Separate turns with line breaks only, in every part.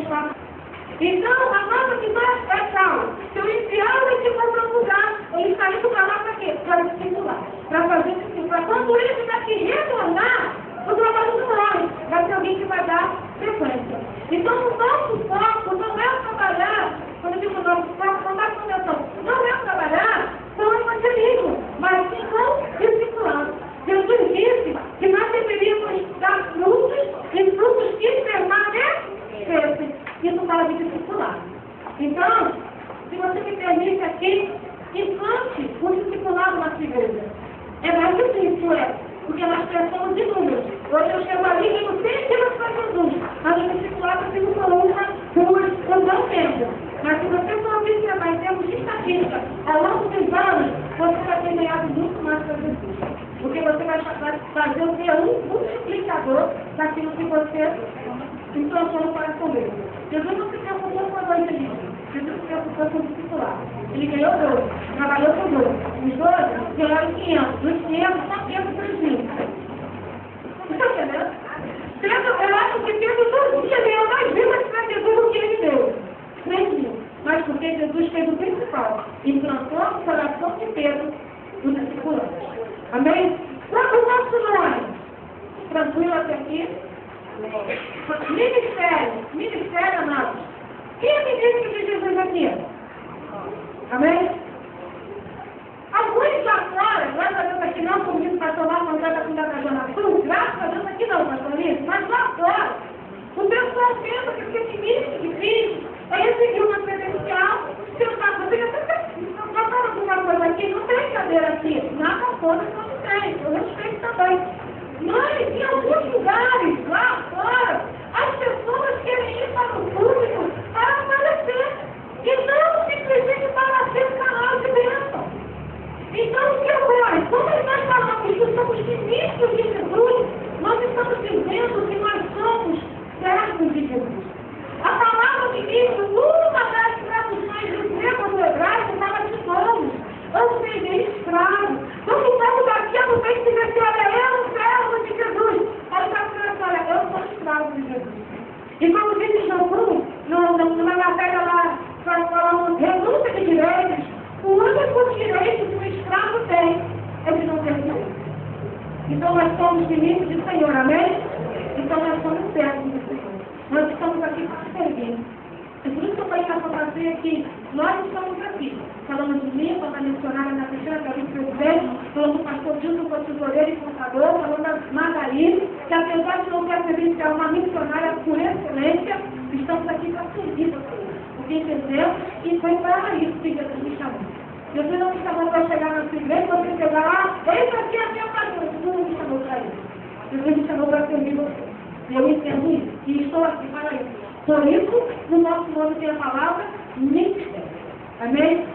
faço. Então, a nossa visão é tal. Se eu enfiar esse for para um lugar, ele está indo para lá para quê? Para discipular. Para fazer discipular. Para quando ele daqui retornar, o trabalho não morre. Vai ter alguém que vai dar sequência. Então, o nosso foco não é trabalhar, quando eu digo nosso foco, não dá convenção, não é trabalhar com o evangelismo, mas sim com discipulado. Jesus disse que nós deveríamos dar frutos e frutos que permanecem. Isso fala de discipulado. Então, se você me permite aqui, implante o discipulado na sua igreja. É mais difícil, porque nós pensamos de números. Hoje eu chego ali e digo 100 quilos para Jesus. Mas o discipulado eu fico com uma, duas, eu não tempo. Mas se você for observar em termos de estatística, ao longo dos anos, você vai ter ganhado muito mais para Jesus. Porque você vai fazer o que é um multiplicador daquilo que você implantou no coração dele. Jesus não se preocupou com a evangelismo. Jesus se preocupou com o discipulado. Ele ganhou 12, trabalhou com 12. Os 12 ganharam 500. Dos 500, só 503 mil. Está entendendo? Eu acho que Pedro todo dia ganhou mais vidas para Jesus do que ele deu. 3 mil. Mas porque Jesus fez o principal. Implantou no coração de Pedro o discipulado. Amém? Qual é o nosso nome? Tranquilo até aqui? Ministério, amados. Quem é ministro de Jesus aqui? Amém? Alguns lá fora, graças a Deus aqui não, como disse o pastor lá, quando está cuidando da Zona Sul, graças a Deus aqui não, pastor Luiz, mas lá fora, o pessoal pensa que ser ministro de Cristo é receber uma credencial, se eu faço, você não fala alguma coisa aqui, não tem cadeira aqui, nada contra, não tem, eu respeito também. Mas em alguns lugares, lá fora, as pessoas querem ir para o público para aparecer. E não simplesmente para ser um canal de bênção. Então, o que ocorre? Quando nós falamos que somos ministros de Jesus, nós estamos dizendo que nós somos servos de Jesus. A palavra ministro, uma das traduções do grego do hebraico, fala de somos, ou seja, escravo. Então, o povo daqui não tem que dizer, olha, eu servo de Jesus. Aí está dizendo, olha, eu sou escravo de Jesus. E como diz João, numa matéria lá, falamos renúncia de direitos, o único direito que o escravo tem é de não ter direito. Então nós somos ministros do Senhor, amém? Então nós somos servos do Senhor. Nós estamos aqui para servir. E por isso que eu falei na fantasia que nós estamos aqui. Falando de mim, falando da missionária na Cristina, que é a vice-presidente, falando do pastor Gilson, que é o tesoureiro e contador, falando da Margarida, que apesar de não ter serviço, é uma missionária por excelência, estamos aqui para servir a Deus. Porque entendeu? E foi para isso que Jesus me chamou. Jesus não me chamou para chegar na sua igreja, você chegar lá, esse aqui é a minha pastora. Jesus não me chamou para isso. Jesus me chamou para servir você. E eu entendo isso. E estou aqui para isso. Por isso, no nosso nome tem a palavra ministério. Amém?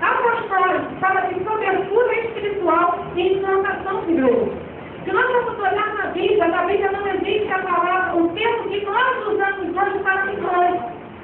Apostólico fala de cobertura espiritual e implantação de igreja. Se nós vamos olhar na Bíblia não existe a palavra, o termo que nós usamos hoje para missões.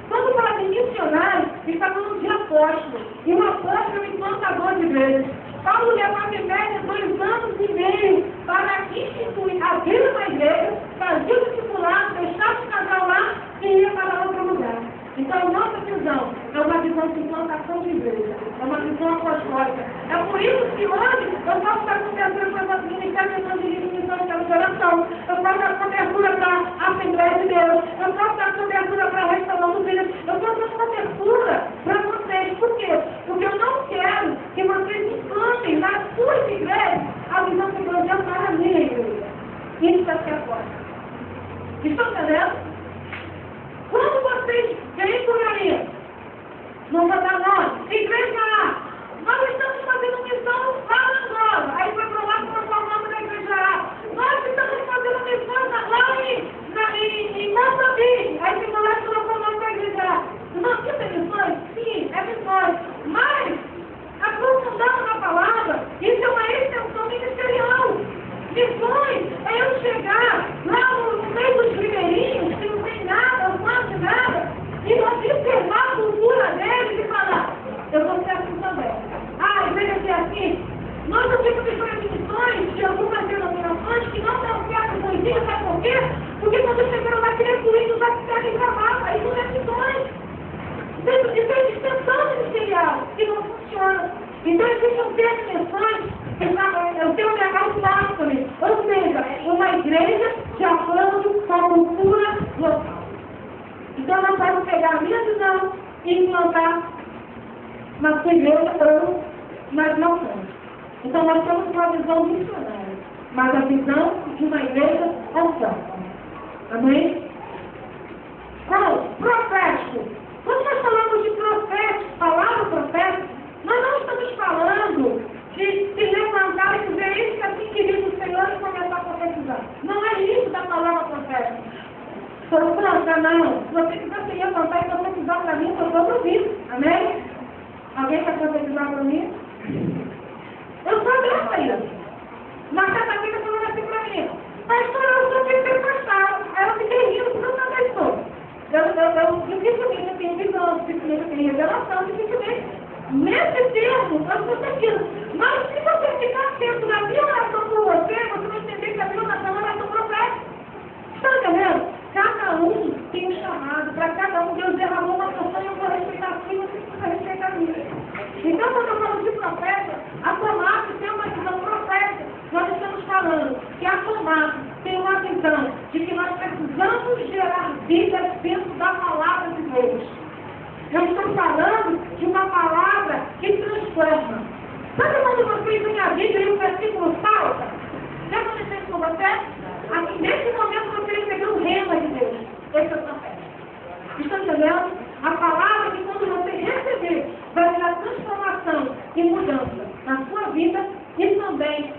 Quando fala de missionário, está falando de apóstolo. E um apóstolo é um implantador de igrejas. Paulo levava em média 2 anos e meio para instituir a vida da igreja, fazer o discipulado, deixar o casal lá e ir para outro lugar. Então, nossa visão é uma visão de implantação de igreja, é uma visão apostólica. É por isso que hoje eu posso estar cobertura para o Ministério de Evangelismo e Missão de Oração, eu posso dar cobertura para a Assembleia de Deus, eu posso dar cobertura para a Restauração do Filho, eu posso dar cobertura para vocês. Por quê? Porque eu não quero que vocês implantem nas suas igrejas a visão que Deus deu para a minha igreja. Isso vai ser agora. Estão entendendo? Quando vocês vêm por aí, não vou dar nome, igreja A, nós estamos fazendo missão lá na Angola, aí foi para lá para o nome da igreja A. Nós estamos fazendo missão lá em Moçambique, aí ficou lá e colocou o nome da igreja A. Nós temos missões? Sim, é missões. Mas, aprofundando na palavra, isso é uma extensão ministerial. Missões é eu chegar lá no meio dos ribeirinhos, que não tem nada, quase nada, e observar a cultura deles e falar, eu vou ser assim também. Ah, a igreja aqui é assim. Nós não temos missões de algumas denominações que não dão certo com o ensino, sabe por quê? Porque quando chegaram lá, queriam incluir os arquitetos em trabalho. que não funciona. Então, existem três dimensões, eu tenho que pegar o básico, ou seja, uma igreja de acordo com a cultura local. Então, nós vamos pegar a minha visão e implantar na sua igreja ou nas nações. Então, nós temos uma visão missionária, mas a visão de uma igreja autônoma. Amém? Então, profético. Quando nós falamos de profético, palavra profética, nós não estamos falando de se levantar e dizer isso que assim querido o Senhor e começar a profetizar. Não é isso da palavra profética. Sou franca, não. Se você quiser se levantar e profetizar para mim, eu estou ouvindo. Amém? Alguém quer profetizar para mim? Eu sou aberta a isso. Na quarta-feira falando assim para mim, pastor, eu sou pentecostal. Aí eu fiquei rindo, porque eu também sou. Eu dificilmente tenho visão, dificilmente tenho revelação, dificilmente. Nesse termo, eu estou sentindo. Mas se você ficar atento na minha oração por você vai entender que a minha oração é uma oração profética. Está entendendo? Cada um tem um chamado. Para cada um, Deus derramou uma porção e eu vou respeitar a sua e você precisa respeitar a minha. Então, quando eu falo de profeta, a Tomate tem uma visão profética. Nós estamos falando que a Tomate tem uma visão de que nós precisamos gerar vida dentro da palavra de Deus. Eu estou falando de uma palavra que transforma. Sabe quando você vem a Bíblia e o versículo salta? Já aconteceu isso com você? Aqui, nesse momento você recebeu o rema de Deus. Esse é o profeta. Estão entendendo? A palavra que quando você receber vai gerar transformação e mudança na sua vida e também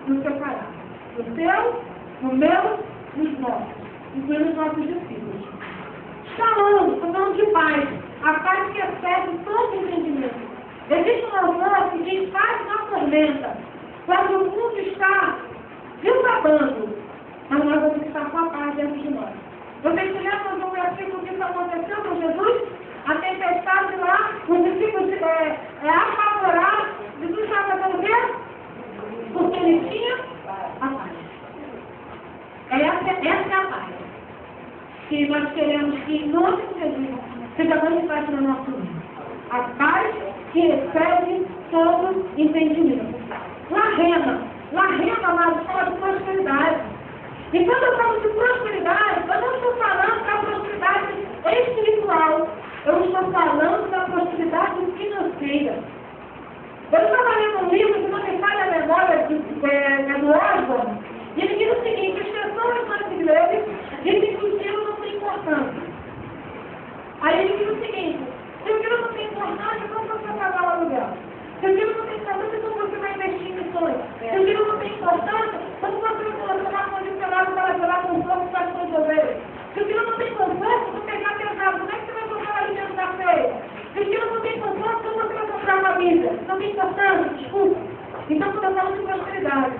no seu caráter. No seu, no meu, nos nossos, incluindo os nossos discípulos. Estou falando de paz. A paz que excede todo entendimento. Existe um autor que diz paz na tormenta. Quando o mundo está desabando, mas nós vamos estar com a paz dentro de nós. Vocês se lembram de um versículo que isso aconteceu com Jesus? A tempestade lá, os discípulos apavorados, Jesus estava fazendo o quê? Porque ele tinha a paz. Essa é a paz. Que nós queremos que, em nome de Jesus, seja manifesta no nosso mundo. A paz que excede todo entendimento. La rema, mas fala de prosperidade. E quando eu falo de prosperidade, eu não estou falando da prosperidade espiritual. Eu estou falando da prosperidade financeira. Eu estava lendo um livro que não me falha a memória do Osborne, e ele diz o seguinte: as pessoas nas igrejas dizem que o dinheiro não tem importância. Aí ele diz o seguinte: se o dinheiro não tem importância, como você vai pagar o aluguel? Se o dinheiro não tem importância, como você vai investir em missões? Se o dinheiro não tem importância, como você vai colocar um condicionado para gerar conforto para as suas ovelhas? Se o dinheiro não tem conforto, você pegar pesado, como é que você vai comprar alimento da feira? Se o dinheiro não tem conforto, como você vai comprar uma Bíblia? Não tem importância, desculpa. Então, quando eu falo de prosperidade,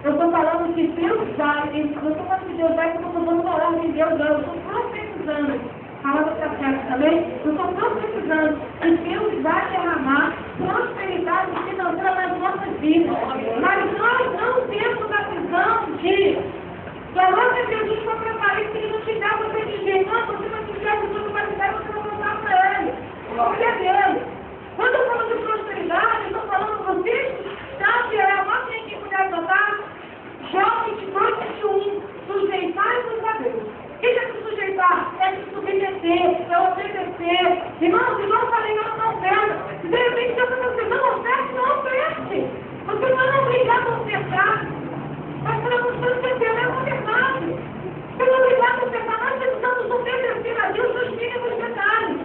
eu estou falando que Deus vai, eu estou falando que Deus vai, porque eu estou dando uma ordem de Deus, não, eu estou profetizando. Palavra certa também, eu estou profetizando que Deus vai derramar prosperidade financeira nas nossas vidas. Mas nós não temos a visão de falou que Jesus foi preparado, que ele não te dá, você dizer, não, você vai te dar, você vai te dar, você vai voltar para ele. Porque é dele. Quando eu falo de prosperidade, eu estou falando para vocês, sabe, a nossa tem que puder adotar, Jó 22, 21, sujeitai-vos a Deus. O que é se sujeitar? É se submeter, é obedecer. Irmão, falei, não oferta. De repente, você não oferta, não oferte. Você não é obrigado a ofertar. Mas para você entender, é uma verdade. Você não é obrigado a ofertar, nós precisamos obedecer a Deus nos mínimos detalhes.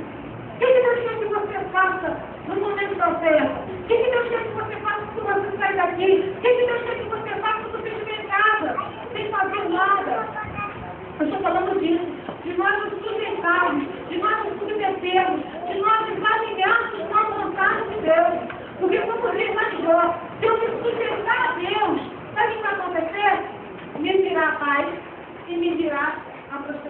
O que Deus quer que você faça no momento da oferta? O que Deus quer que você faça quando você sai daqui? O que Deus quer que você faça quando você estiver em casa? Sem fazer nada. Eu estou falando disso, de nós nos sujeitarmos, de nós nos submetermos, de nós nos alinharmos com a vontade de Deus. Porque como diz mais Jó, se eu me sujeitar a Deus, sabe o que vai acontecer? Me virá a paz e me virá a prosperidade.